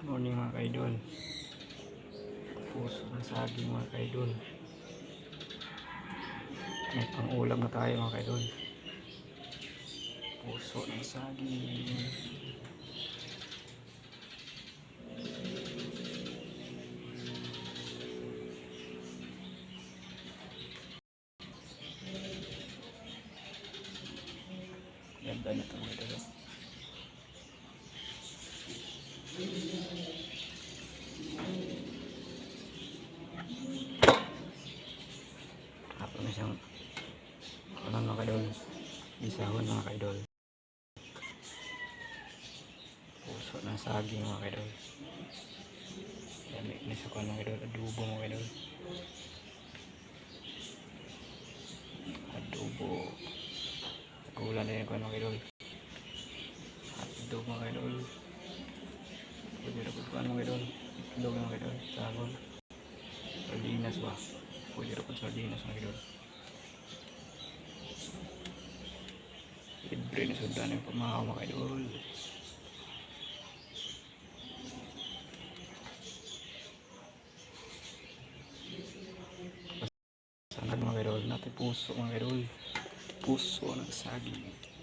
Morning mga kaidol. Puso ng saging mga kaidol. May pang-ulam na tayo mga kaidol. Puso ng saging. Ganda na ito mga kaidol. Tapos na siyang mga kaidol. Isahon mga kaidol. Puso ng saging mga kaidol. Lamig na siya ko mga kaidol. Adobo mga kaidol. Adobo. Gulan na yun ko mga kaidol. Adobo mga kaidol. Pwede na po mga kaidol. Itlog mga kaidol. Sagol. Sardinas ba? Pwede na po sardinas mga kaidol. Libre na sundan yung pamahaw mga kaidol. Sanag mga kaidol. Natin puso mga kaidol. Puso ng saging.